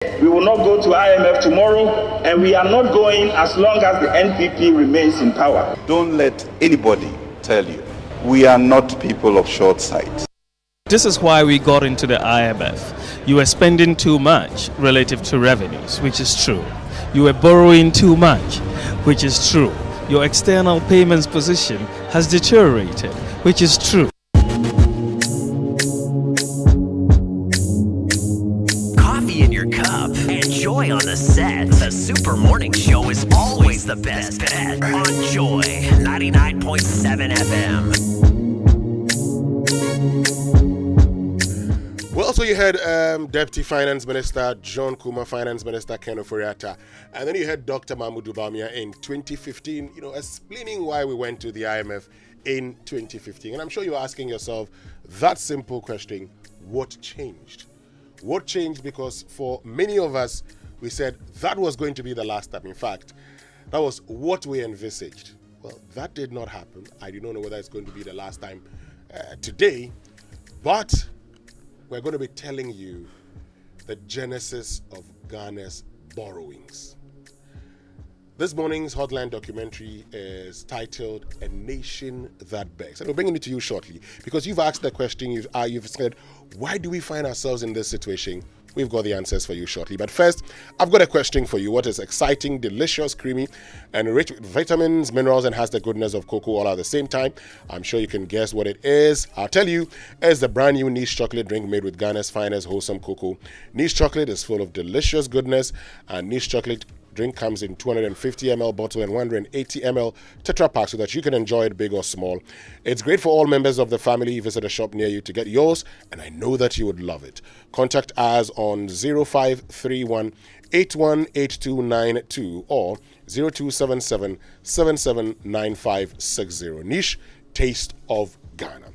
We will not go to IMF tomorrow, and we are not going as long as the NPP remains in power. Don't let anybody tell you we are not people of short sight. This is why we got into the IMF. You were spending too much relative to revenues, which is true. You were borrowing too much, which is true. Your external payments position has deteriorated, which is true. Coffee in your cup and Joy on the set. The Super Morning Show is always the best bet on Joy 99.7 FM. Well, so you had Deputy Finance Minister John Kuma, Finance Minister Ken Ofori-Atta, and then you had Dr. Mahmoud Bawumia in 2015, explaining why we went to the IMF in 2015. And I'm sure you're asking yourself that simple question: what changed? What changed? Because for many of us, we said that was going to be the last time. In fact, that was what we envisaged. Well, that did not happen. I do not know whether it's going to be the last time today, but we're going to be telling you the genesis of Ghana's borrowings. This morning's Hotline documentary is titled A Nation That Begs. And we're bringing it to you shortly because you've asked the question, you've said, why do we find ourselves in this situation? We've got the answers for you shortly. But first, I've got a question for you. What is exciting, delicious, creamy, and rich with vitamins, minerals, and has the goodness of cocoa all at the same time? I'm sure you can guess what it is. I'll tell you, it's the brand new Niche chocolate drink made with Ghana's finest wholesome cocoa. Niche chocolate is full of delicious goodness, and Niche chocolate drink comes in 250 ml bottle and 180 ml Tetra Pak so that you can enjoy it big or small. It's great for all members of the family. Visit a shop near you to get yours, and I know that you would love it. Contact us on 0531 818292 or 0277 779560. Niche, taste of Ghana.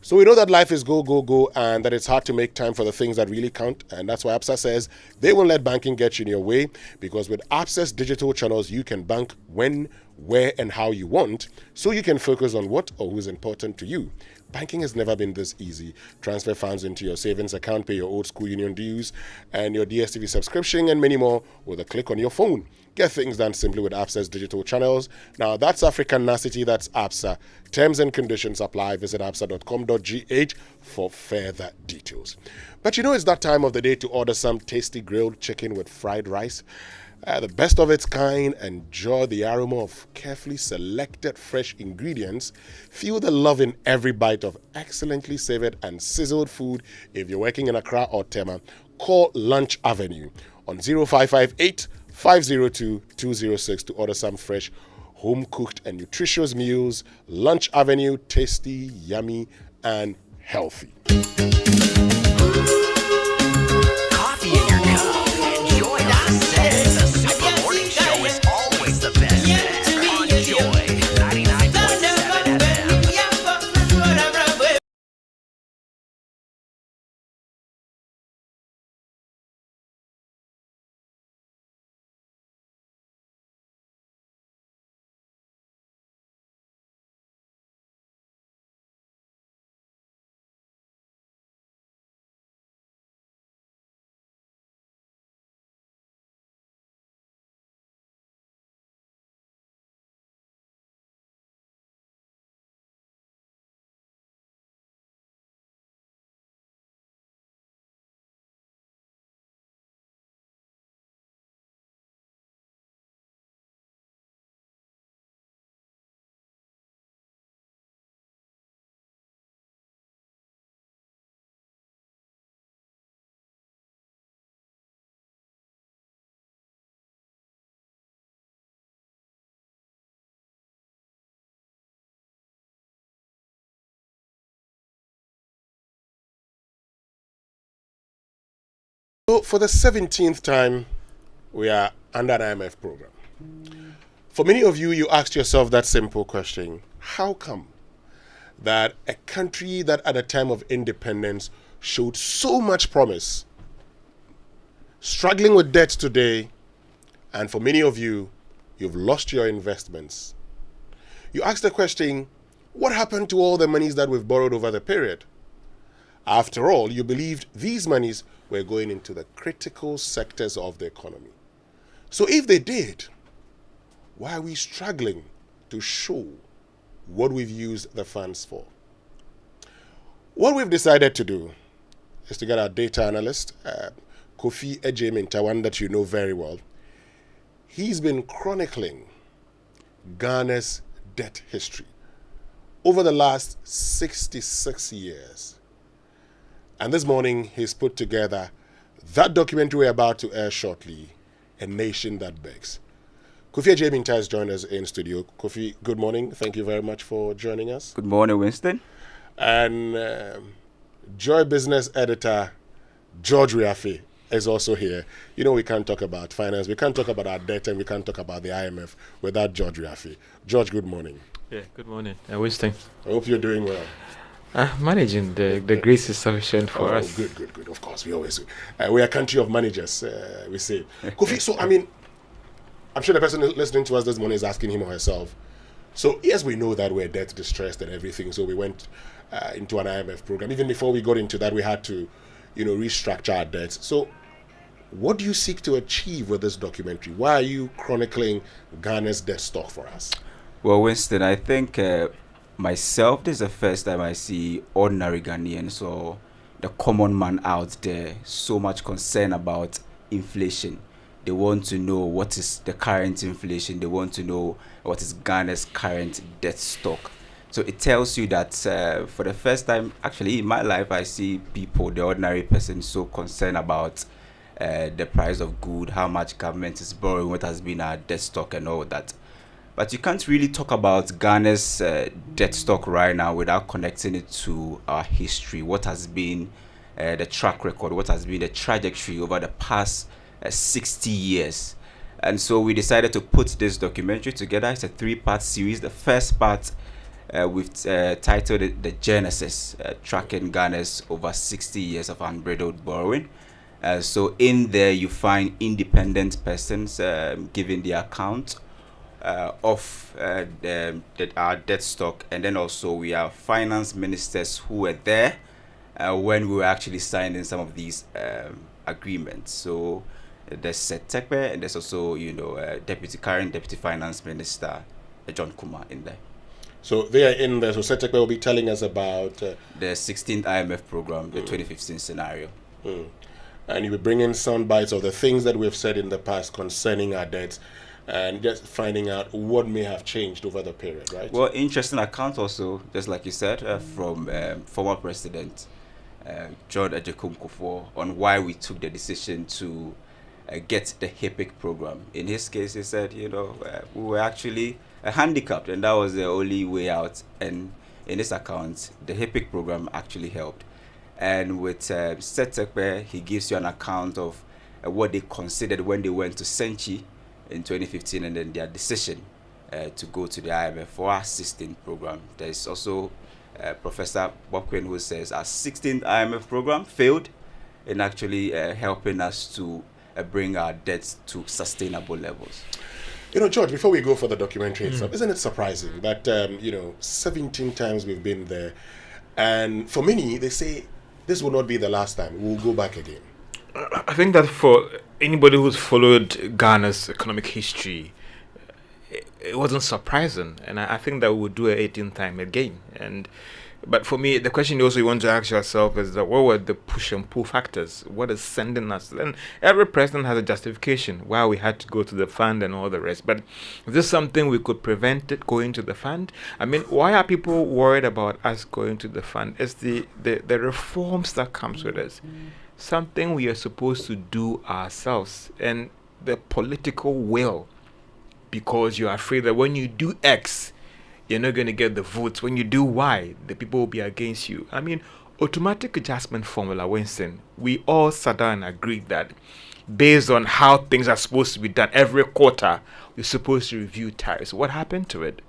So we know that life is go, go, go, and that it's hard to make time for the things that really count. And that's why ABSA says they won't let banking get you in your way, because with ABSA's digital channels, you can bank when, where, and how you want, so you can focus on what or who's important to you. Banking has never been this easy. Transfer funds into your savings account, pay your old school union dues, and your DSTV subscription, and many more with a click on your phone. Get things done simply with ABSA's digital channels. Now, that's African Nicety, that's ABSA. Terms and conditions apply. Visit absa.com.gh for further details. But it's that time of the day to order some tasty grilled chicken with fried rice. The best of its kind. Enjoy the aroma of carefully selected fresh ingredients. Feel the love in every bite of excellently savored and sizzled food. If you're working in Accra or Tema, call Lunch Avenue on 0558 502-206 to order some fresh, home-cooked and nutritious meals. Lunch Avenue, tasty, yummy, and healthy. Coffee in your cup and Joy on the set. The Super Morning Show is always the best bet on Joy 99.7 FM. So for the 17th time, we are under an IMF program. For many of you, you asked yourself that simple question: how come that a country that at the time of independence showed so much promise, struggling with debts today, and for many of you, you've lost your investments? You asked the question, what happened to all the monies that we've borrowed over the period? After all, you believed these monies were going into the critical sectors of the economy. So if they did, why are we struggling to show what we've used the funds for? What we've decided to do is to get our data analyst, Kofi Ejeminta, one that you know very well. He's been chronicling Ghana's debt history over the last 66 years. And this morning, he's put together that documentary we're about to air shortly, A Nation That Begs. Kofi Ejeminta has joined us in studio. Kofi, good morning. Thank you very much for joining us. Good morning, Winston. And Joy Business Editor George Riafe is also here. You know, we can't talk about finance, we can't talk about our debt, and we can't talk about the IMF without George Riafe. George, good morning. Yeah, good morning. Winston. I hope you're doing well. Managing the grace is sufficient for us. Good. Of course, we always do. We are a country of managers, we say. Kofi, so, I mean, I'm sure the person listening to us this morning is asking him or herself. So, yes, we know that we're debt distressed and everything, so we went into an IMF program. Even before we got into that, we had to, restructure our debts. So, what do you seek to achieve with this documentary? Why are you chronicling Ghana's debt stock for us? Well, Winston, I think myself, this is the first time I see ordinary Ghanaians or the common man out there so much concerned about inflation. They want to know what is the current inflation. They want to know what is Ghana's current debt stock. So it tells you that for the first time, actually in my life, I see people, the ordinary person, so concerned about the price of good, how much government is borrowing, what has been our debt stock and all that. But you can't really talk about Ghana's debt stock right now without connecting it to our history. What has been the track record? What has been the trajectory over the past 60 years? And so we decided to put this documentary together. It's a 3-part series. The first part we've titled it The Genesis, tracking Ghana's over 60 years of unbridled borrowing. So in there you find independent persons giving the account of our debt stock, and then also we have finance ministers who were there when we were actually signing some of these agreements. So there's Setekpe, and there's also current deputy finance minister John Kuma in there. So they are in there. So Setekpe will be telling us about the 16th IMF program, the 2015 scenario. And you will bring in sound bites of the things that we've said in the past concerning our debts, and just finding out what may have changed over the period, right? Well, interesting account also, just like you said, from former President John Kufuor on why we took the decision to get the HIPIC program. In his case, he said, we were actually handicapped, and that was the only way out. And in this account, the HIPIC program actually helped. And with Setekpe, he gives you an account of what they considered when they went to Senchi in 2015, and then their decision to go to the IMF for our 16th program. There's also Professor Bokwin, who says our 16th IMF program failed in actually helping us to bring our debts to sustainable levels. George, before we go for the documentary itself, isn't it surprising that 17 times we've been there, and for many they say this will not be the last time, we'll go back again? I think that for anybody who's followed Ghana's economic history, it wasn't surprising, and I think that we would do it 18th time again. But for me, the question also you want to ask yourself is that what were the push and pull factors? What is sending us? And every president has a justification why we had to go to the fund and all the rest. But is this something we could prevent it going to the fund? I mean, why are people worried about us going to the fund? It's the reforms that comes with us. Something we are supposed to do ourselves, and the political will, because you're afraid that when you do X, you're not going to get the votes. When you do Y, the people will be against you. I mean, automatic adjustment formula, Winston, we all sat down and agreed that based on how things are supposed to be done, every quarter, we're supposed to review tariffs. What happened to it?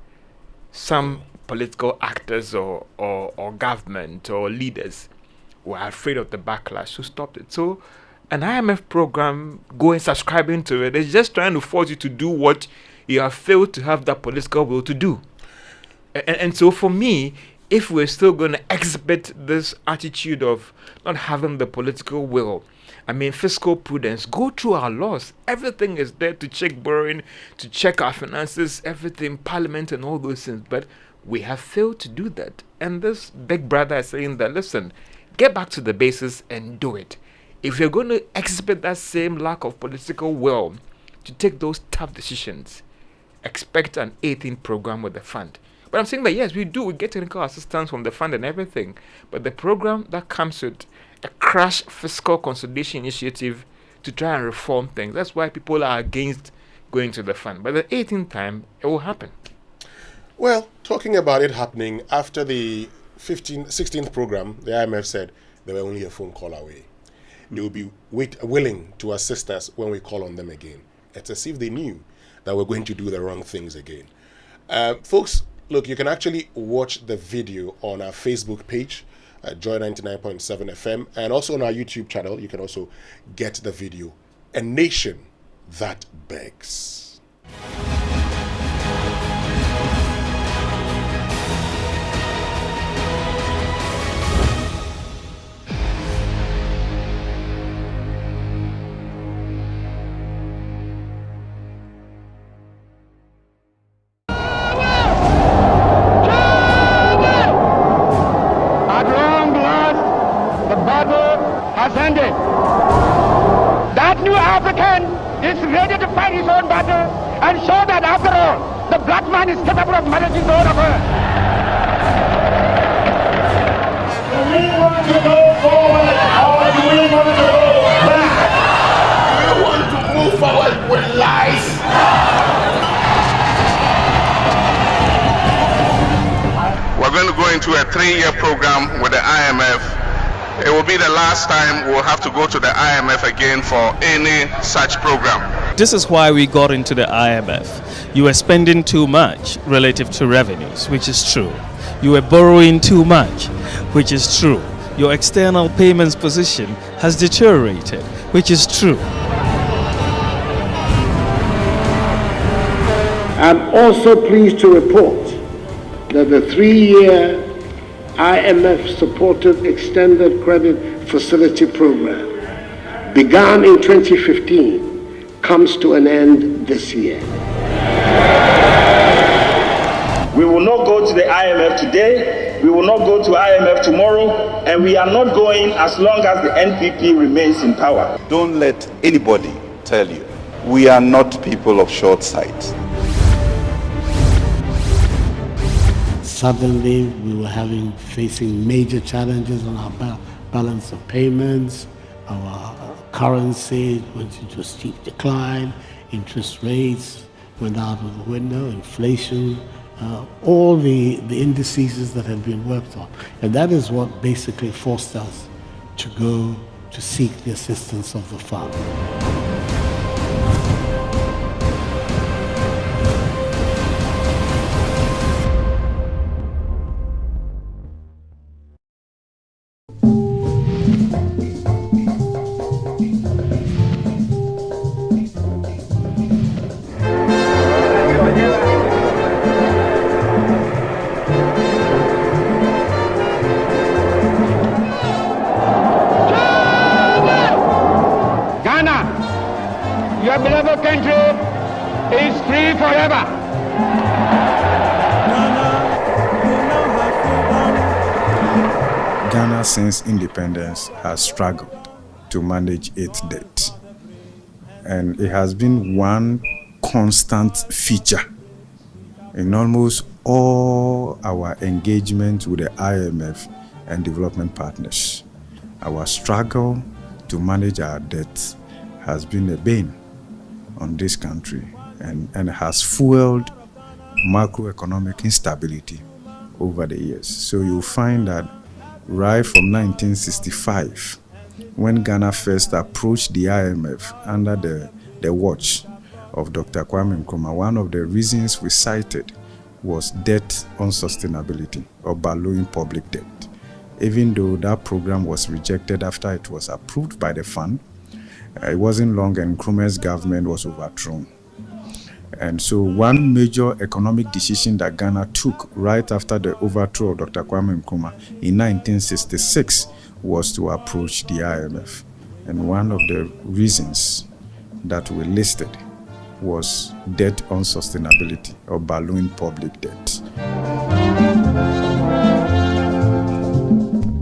Some political actors or government or leaders were afraid of the backlash, so stopped it. So an IMF program, going subscribing to it, is just trying to force you to do what you have failed to have that political will to do. And so for me, if we're still going to exhibit this attitude of not having the political will, I mean, fiscal prudence, go through our laws. Everything is there to check borrowing, to check our finances, everything, parliament and all those things. But we have failed to do that. And this big brother is saying that, listen, get back to the basis and do it. If you're going to exhibit that same lack of political will to take those tough decisions, expect an 18th program with the fund. But I'm saying that, yes, we do. We get technical assistance from the fund and everything. But the program that comes with a crash fiscal consolidation initiative to try and reform things, that's why people are against going to the fund. But the 18th time, it will happen. Well, talking about it happening, after the 16th program, the IMF said they were only a phone call away. They will be willing to assist us when we call on them again. It's as if they knew that we're going to do the wrong things again. Folks, look, you can actually watch the video on our Facebook page, Joy 99.7 FM, and also on our YouTube channel. You can also get the video. A nation that begs. Has ended. That new African is ready to fight his own battle and show that after all, the black man is capable of managing the whole affair. Do we want to go forward or do we want to go back? We want to move forward with lies. We're going to go into a 3-year program with the IMF. It will be the last time we'll have to go to the IMF again for any such program. This is why we got into the IMF. You were spending too much relative to revenues, which is true. You were borrowing too much, which is true. Your external payments position has deteriorated, which is true. I'm also pleased to report that the 3-year IMF-supported extended credit facility program, begun in 2015, comes to an end this year. We will not go to the IMF today, we will not go to IMF tomorrow, and we are not going as long as the NPP remains in power. Don't let anybody tell you we are not people of short sight. Suddenly, we were facing major challenges on our balance of payments. Our currency went into a steep decline. Interest rates went out of the window. Inflation, all the indices that have been worked on. And that is what basically forced us to go to seek the assistance of the fund. Your beloved country is free forever. Ghana, since independence, has struggled to manage its debt. And it has been one constant feature in almost all our engagement with the IMF and development partners. Our struggle to manage our debt has been a bane on this country and has fueled macroeconomic instability over the years. So you'll find that right from 1965, when Ghana first approached the IMF under the watch of Dr. Kwame Nkrumah, one of the reasons we cited was debt unsustainability or ballooning public debt. Even though that program was rejected after it was approved by the fund, it wasn't long and Nkrumah's government was overthrown. And so one major economic decision that Ghana took right after the overthrow of Dr. Kwame Nkrumah in 1966 was to approach the IMF. And one of the reasons that we listed was debt unsustainability or balloon public debt.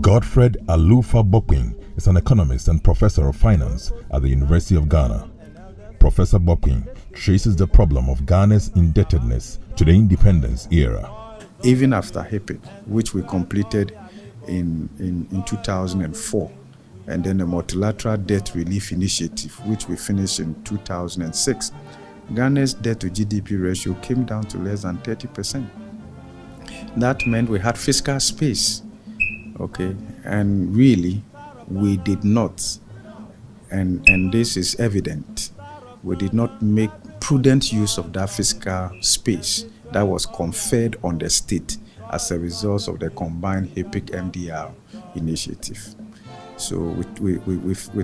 Godfred Alufa Bokwin is an economist and professor of finance at the University of Ghana. Professor Bokwin traces the problem of Ghana's indebtedness to the independence era. Even after HIPIC, which we completed in 2004, and then the Multilateral Debt Relief Initiative, which we finished in 2006, Ghana's debt to GDP ratio came down to less than 30%. That meant we had fiscal space, okay? And really, we did not, and this is evident, we did not make prudent use of that fiscal space that was conferred on the state as a result of the combined HIPIC MDR initiative. So we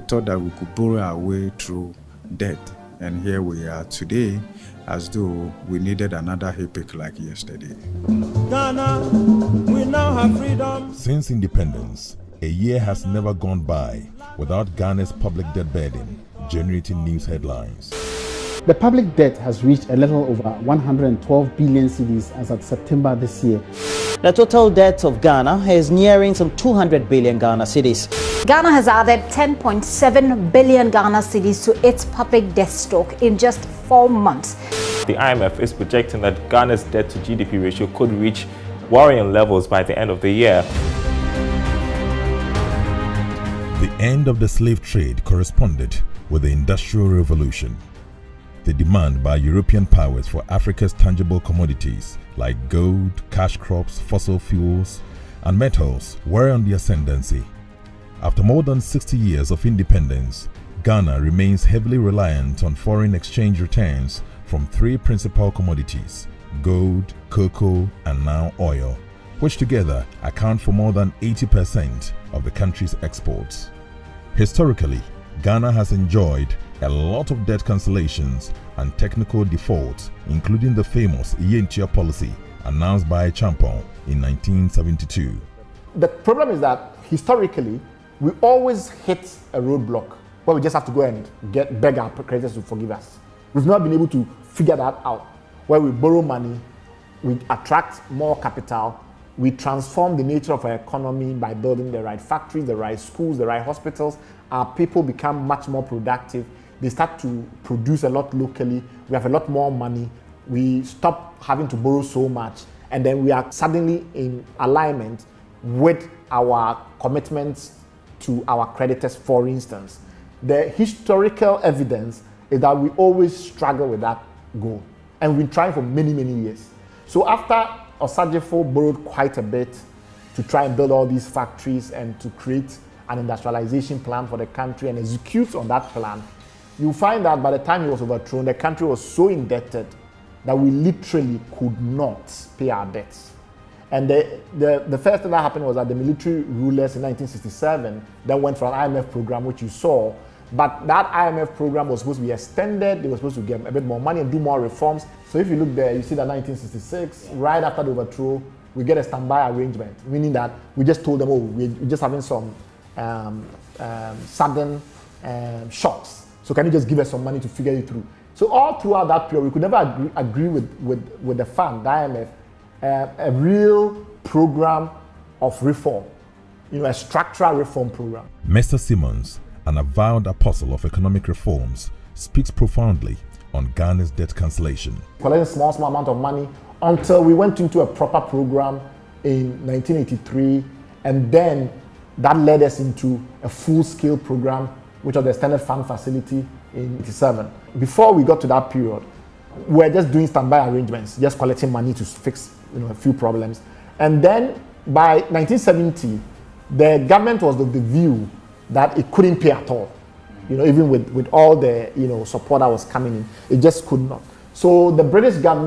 thought that we could borrow our way through debt, and here we are today as though we needed another HIPIC like yesterday. Ghana, we now have freedom. Since independence, a year has never gone by without Ghana's public debt burden generating news headlines. The public debt has reached a little over 112 billion cedis as of September this year. The total debt of Ghana is nearing some 200 billion Ghana cedis. Ghana has added 10.7 billion Ghana cedis to its public debt stock in just 4 months. The IMF is projecting that Ghana's debt to GDP ratio could reach worrying levels by the end of the year. The end of the slave trade corresponded with the Industrial Revolution. The demand by European powers for Africa's tangible commodities like gold, cash crops, fossil fuels, and metals were on the ascendancy. After more than 60 years of independence, Ghana remains heavily reliant on foreign exchange returns from 3 principal commodities: gold, cocoa, and now oil, which together account for more than 80% of the country's exports. Historically, Ghana has enjoyed a lot of debt cancellations and technical defaults, including the famous Yentia policy announced by Champon in 1972. The problem is that historically, we always hit a roadblock where we just have to go and beg our creditors to forgive us. We've not been able to figure that out, where we borrow money, we attract more capital, we transform the nature of our economy by building the right factories, the right schools, the right hospitals. Our people become much more productive. They start to produce a lot locally. We have a lot more money. We stop having to borrow so much. And then we are suddenly in alignment with our commitments to our creditors, for instance. The historical evidence is that we always struggle with that goal. And we've been trying for many, many years. So after Osajefo borrowed quite a bit to try and build all these factories and to create an industrialization plan for the country and execute on that plan, you find that by the time he was overthrown, the country was so indebted that we literally could not pay our debts. And the first thing that happened was that the military rulers in 1967 then went for an IMF program, which you saw. But that IMF program was supposed to be extended. They were supposed to get a bit more money and do more reforms. So if you look there, you see that 1966, right after the overthrow, we get a standby arrangement, meaning that we just told them, oh, we're just having some sudden shocks. So can you just give us some money to figure it through? So all throughout that period, we could never agree with the fund, the IMF, a real program of reform, a structural reform program. Mr. Simmons, an avowed apostle of economic reforms, speaks profoundly on Ghana's debt cancellation. Collecting small amount of money until we went into a proper program in 1983, and then that led us into a full-scale program, which was the Standard Fund Facility in 87. Before we got to that period, we were just doing standby arrangements, just collecting money to fix a few problems. And then by 1970, the government was of the view that it couldn't pay at all. Even with all the support that was coming in, it just could not. So the British government